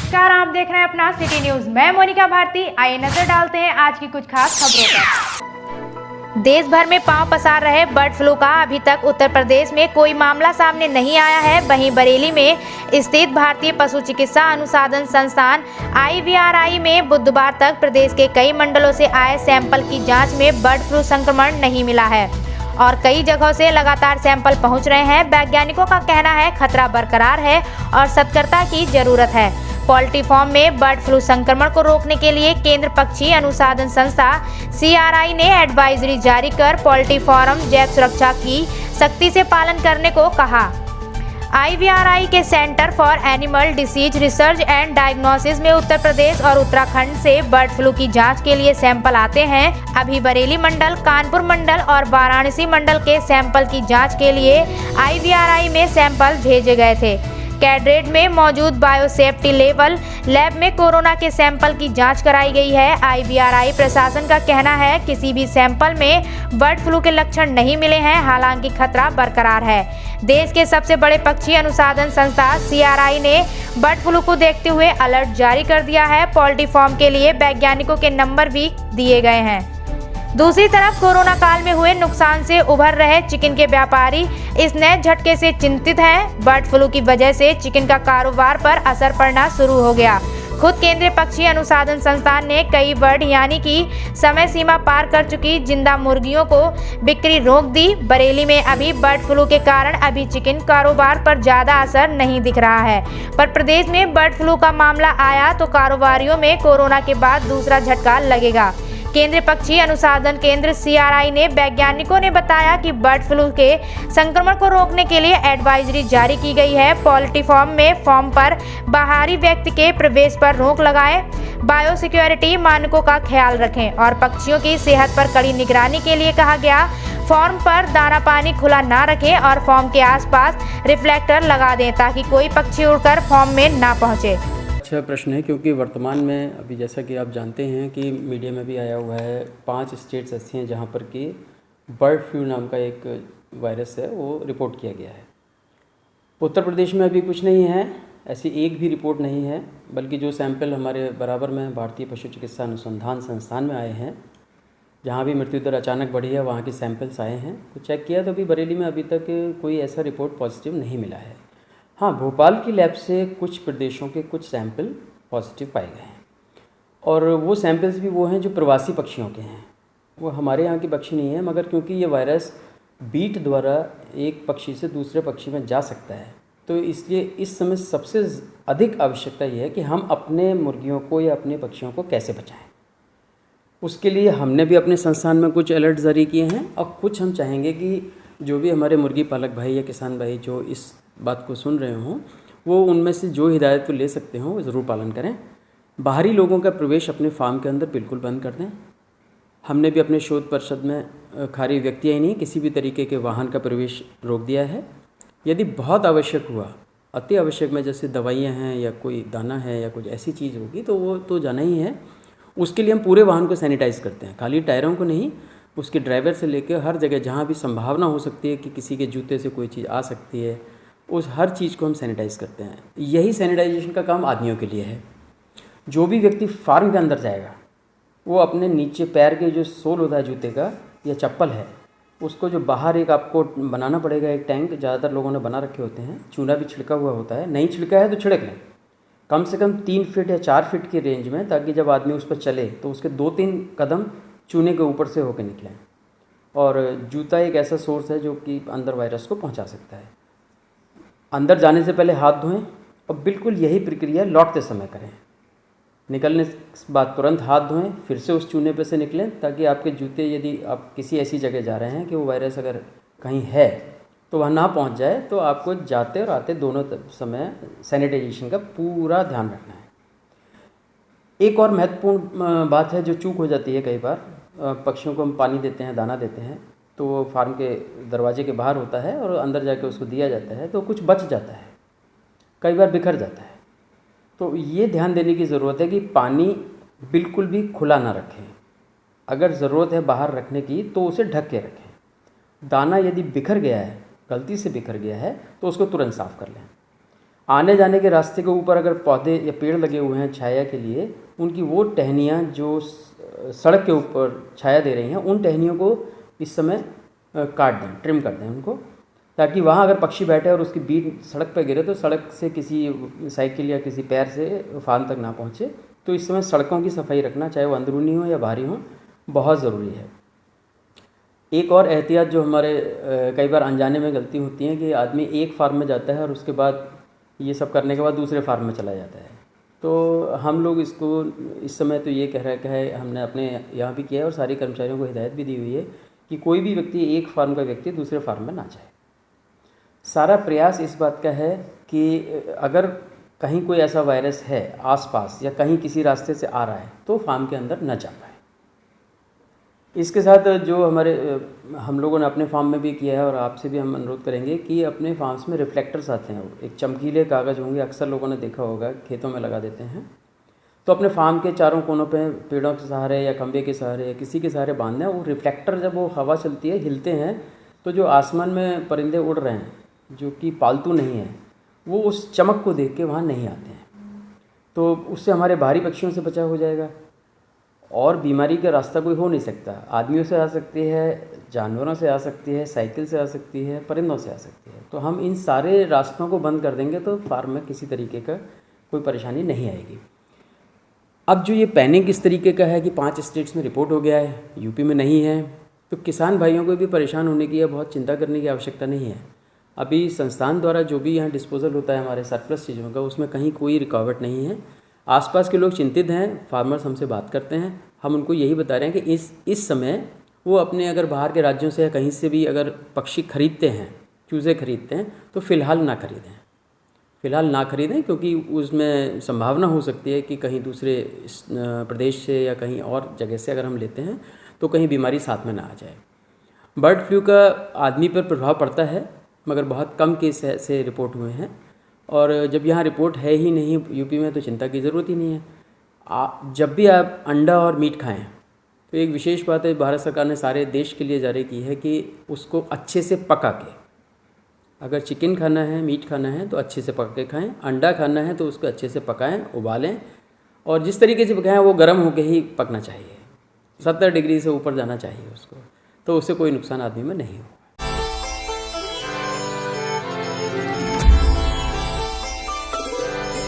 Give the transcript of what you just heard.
नमस्कार, आप देख रहे हैं अपना सिटी न्यूज। मैं मोनिका भारती। आइए नजर डालते हैं आज की कुछ खास खबरों पर। देश भर में पांव पसार रहे बर्ड फ्लू का अभी तक उत्तर प्रदेश में कोई मामला सामने नहीं आया है। वहीं बरेली में स्थित भारतीय पशु चिकित्सा अनुसंधान संस्थान IVRI में बुधवार तक प्रदेश के कई मंडलों से आए सैंपल की जांच में बर्ड फ्लू संक्रमण नहीं मिला है और कई जगहों से लगातार सैंपल पहुंच रहे हैं। वैज्ञानिकों का कहना है खतरा बरकरार है और सतर्कता की जरूरत है। पोल्ट्री फार्म में बर्ड फ्लू संक्रमण को रोकने के लिए केंद्र पक्षी अनुसंधान संस्था CRI ने एडवाइजरी जारी कर पोल्ट्री फार्म जैव सुरक्षा की सख्ती से पालन करने को कहा। IVRI के centre for animal disease research and diagnosis में उत्तर प्रदेश और उत्तराखंड से बर्ड फ्लू की जांच के लिए सैंपल आते हैं। अभी बरेली मंडल, कानपुर मंडल और वाराणसी मंडल के सैंपल की जांच के लिए IVRI में सैंपल भेजे गए थे। कैडरेट में मौजूद बायोसेफ्टी लेवल लैब में कोरोना के सैंपल की जांच कराई गई है। IVRI प्रशासन का कहना है किसी भी सैंपल में बर्ड फ्लू के लक्षण नहीं मिले हैं, हालांकि खतरा बरकरार है। देश के सबसे बड़े पक्षी अनुसंधान संस्था CRI ने बर्ड फ्लू को देखते हुए अलर्ट जारी कर दिया है। पोल्ट्री फार्म के लिए वैज्ञानिकों के नंबर भी दिए गए हैं। दूसरी तरफ कोरोना काल में हुए नुकसान से उभर रहे चिकन के व्यापारी इस नए झटके से चिंतित हैं। बर्ड फ्लू की वजह से चिकन का कारोबार पर असर पड़ना शुरू हो गया। खुद केंद्रीय पक्षी अनुसंधान संस्थान ने कई बर्ड यानी कि समय सीमा पार कर चुकी जिंदा मुर्गियों को बिक्री रोक दी। बरेली में अभी बर्ड फ्लू के कारण अभी चिकन कारोबार पर ज्यादा असर नहीं दिख रहा है, पर प्रदेश में बर्ड फ्लू का मामला आया तो कारोबारियों में कोरोना के बाद दूसरा झटका लगेगा। केंद्रीय पक्षी अनुसंधान केंद्र CRI ने वैज्ञानिकों ने बताया कि बर्ड फ्लू के संक्रमण को रोकने के लिए एडवाइजरी जारी की गई है। पोल्ट्री फार्म में फार्म पर बाहरी व्यक्ति के प्रवेश पर रोक लगाएं, बायोसिक्योरिटी मानकों का ख्याल रखें और पक्षियों की सेहत पर कड़ी निगरानी के लिए कहा गया। फार्म पर दाना पानी खुला ना रखें और फार्म के आसपास रिफ्लेक्टर लगा दें ताकि कोई पक्षी उड़कर फार्म में ना पहुंचे। अच्छा प्रश्न है, क्योंकि वर्तमान में अभी जैसा कि आप जानते हैं कि मीडिया में भी आया हुआ है 5 स्टेट्स ऐसी हैं जहां पर कि बर्ड फ्लू नाम का एक वायरस है वो रिपोर्ट किया गया है। उत्तर प्रदेश में अभी कुछ नहीं है, ऐसी एक भी रिपोर्ट नहीं है, बल्कि जो सैंपल हमारे बराबर में भारतीय पशु चिकित्सा अनुसंधान संस्थान में आए हैं, जहाँ भी मृत्यु दर अचानक बढ़ी है वहाँ के सैंपल्स आए हैं, तो चेक किया तो अभी बरेली में अभी तक कोई ऐसा रिपोर्ट पॉजिटिव नहीं मिला है। हाँ, भोपाल की लैब से कुछ प्रदेशों के कुछ सैंपल पॉजिटिव पाए गए हैं और वो सैंपल्स भी वो हैं जो प्रवासी पक्षियों के हैं, वो हमारे यहाँ के पक्षी नहीं हैं, मगर क्योंकि ये वायरस बीट द्वारा एक पक्षी से दूसरे पक्षी में जा सकता है तो इसलिए इस समय सबसे अधिक आवश्यकता ये है कि हम अपने मुर्गियों को या अपने पक्षियों को कैसे बचाएं। उसके लिए हमने भी अपने संस्थान में कुछ अलर्ट जारी किए हैं और कुछ हम चाहेंगे कि जो भी हमारे मुर्गी पालक भाई या किसान भाई जो इस बात को सुन रहे हों वो उनमें से जो हिदायत को ले सकते हों वो ज़रूर पालन करें। बाहरी लोगों का प्रवेश अपने फार्म के अंदर बिल्कुल बंद कर दें। हमने भी अपने शोध परिषद में खाली व्यक्ति ही नहीं किसी भी तरीके के वाहन का प्रवेश रोक दिया है। यदि बहुत आवश्यक हुआ, अति आवश्यक में जैसे दवाइयाँ हैं या कोई दाना है या कुछ ऐसी चीज़ होगी तो वो तो जाना ही है। उसके लिए हम पूरे वाहन को सैनिटाइज़ करते हैं, खाली टायरों को नहीं, उसके ड्राइवर से लेकर हर जगह जहाँ भी संभावना हो सकती है कि किसी के जूते से कोई चीज़ आ सकती है उस हर चीज़ को हम सैनिटाइज़ करते हैं। यही सैनिटाइजेशन का काम आदमियों के लिए है। जो भी व्यक्ति फार्म के अंदर जाएगा वो अपने नीचे पैर के जो सोल होता है जूते का या चप्पल है उसको जो बाहर एक आपको बनाना पड़ेगा, एक टैंक ज़्यादातर लोगों ने बना रखे होते हैं, चूना भी छिड़का हुआ होता है, नहीं छिड़का है तो छिड़क लें कम से कम 3 फीट या 4 फीट की रेंज में, ताकि जब आदमी उस पर चले तो उसके 2-3 कदम चूने के ऊपर से होकर निकलें। और जूता एक ऐसा सोर्स है जो कि अंदर वायरस को पहुँचा सकता है। अंदर जाने से पहले हाथ धोएं और बिल्कुल यही प्रक्रिया लौटते समय करें। निकलने के बाद तुरंत हाथ धोएं, फिर से उस चूने पे से निकलें, ताकि आपके जूते यदि आप किसी ऐसी जगह जा रहे हैं कि वो वायरस अगर कहीं है तो वहाँ ना पहुँच जाए, तो आपको जाते और आते दोनों समय सैनिटाइजेशन का पूरा ध्यान रखना है। एक और महत्वपूर्ण बात है जो चूक हो जाती है कई बार, पक्षियों को हम पानी देते हैं, दाना देते हैं, तो वो फार्म के दरवाजे के बाहर होता है और अंदर जाके उसको दिया जाता है तो कुछ बच जाता है, कई बार बिखर जाता है। तो ये ध्यान देने की ज़रूरत है कि पानी बिल्कुल भी खुला ना रखें। अगर ज़रूरत है बाहर रखने की तो उसे ढक के रखें। दाना यदि बिखर गया है, गलती से बिखर गया है, तो उसको तुरंत साफ़ कर लें। आने जाने के रास्ते के ऊपर अगर पौधे या पेड़ लगे हुए हैं छाया के लिए, उनकी वो टहनियाँ जो सड़क के ऊपर छाया दे रही हैं, उन टहनियों को इस समय काट दें, ट्रिम कर दें उनको, ताकि वहाँ अगर पक्षी बैठे और उसकी बीट सड़क पर गिरे तो सड़क से किसी साइकिल या किसी पैर से फान तक ना पहुँचे। तो इस समय सड़कों की सफाई रखना, चाहे वो अंदरूनी हो या बाहरी हो, बहुत ज़रूरी है। एक और एहतियात जो हमारे कई बार अनजाने में गलती होती है कि आदमी एक फार्म में जाता है और उसके बाद ये सब करने के बाद दूसरे फार्म में चला जाता है। तो हम लोग इसको इस समय तो ये कह रखा है, हमने अपने यहाँ भी किया है और सारे कर्मचारियों को हिदायत भी दी हुई है कि कोई भी व्यक्ति, एक फार्म का व्यक्ति दूसरे फार्म में ना जाए। सारा प्रयास इस बात का है कि अगर कहीं कोई ऐसा वायरस है आसपास या कहीं किसी रास्ते से आ रहा है तो फार्म के अंदर न जा पाए। इसके साथ जो हम लोगों ने अपने फार्म में भी किया है और आपसे भी हम अनुरोध करेंगे कि अपने फार्म्स में रिफ्लेक्टर्स आते हैं, एक चमकीले कागज़ होंगे, अक्सर लोगों ने देखा होगा खेतों में लगा देते हैं। तो अपने फार्म के चारों कोनों पे पेड़ों के सहारे या खंबे के सहारे या किसी के सहारे बांधना है। वो रिफ्लेक्टर जब वो हवा चलती है, हिलते हैं, तो जो आसमान में परिंदे उड़ रहे हैं जो कि पालतू नहीं हैं, वो उस चमक को देख के वहाँ नहीं आते हैं। तो उससे हमारे बाहरी पक्षियों से बचाव हो जाएगा और बीमारी का रास्ता कोई हो नहीं सकता। आदमियों से आ सकती है, जानवरों से आ सकती है, साइकिल से आ सकती है, परिंदों से आ सकती है। तो हम इन सारे रास्तों को बंद कर देंगे तो फार्म में किसी तरीके का कोई परेशानी नहीं आएगी। अब जो ये पैनिक इस तरीके का है कि 5 स्टेट्स में रिपोर्ट हो गया है, यूपी में नहीं है, तो किसान भाइयों को भी परेशान होने की या बहुत चिंता करने की आवश्यकता नहीं है। अभी संस्थान द्वारा जो भी यहाँ डिस्पोजल होता है हमारे सरप्लस चीज़ों का, उसमें कहीं कोई रुकावट नहीं है। आसपास के लोग चिंतित हैं, फार्मर्स हमसे बात करते हैं, हम उनको यही बता रहे हैं कि इस समय वो अपने अगर बाहर के राज्यों से या कहीं से भी अगर पक्षी खरीदते हैं, चूज़े खरीदते हैं, तो फ़िलहाल ना खरीदें, क्योंकि उसमें संभावना हो सकती है कि कहीं दूसरे प्रदेश से या कहीं और जगह से अगर हम लेते हैं तो कहीं बीमारी साथ में ना आ जाए। बर्ड फ्लू का आदमी पर प्रभाव पड़ता है, मगर बहुत कम केस से रिपोर्ट हुए हैं। और जब यहाँ रिपोर्ट है ही नहीं यूपी में, तो चिंता की ज़रूरत ही नहीं है। जब भी आप अंडा और मीट खाएं तो एक विशेष बात है, भारत सरकार ने सारे देश के लिए जारी की है कि उसको अच्छे से पका के, अगर चिकन खाना है, मीट खाना है तो अच्छे से पका के खाएं। अंडा खाना है तो उसको अच्छे से पकाएं, उबालें, और जिस तरीके से पकाएं वो गर्म होकर ही पकना चाहिए। 70 डिग्री से ऊपर जाना चाहिए उसको, तो उससे कोई नुकसान आदमी में नहीं हो।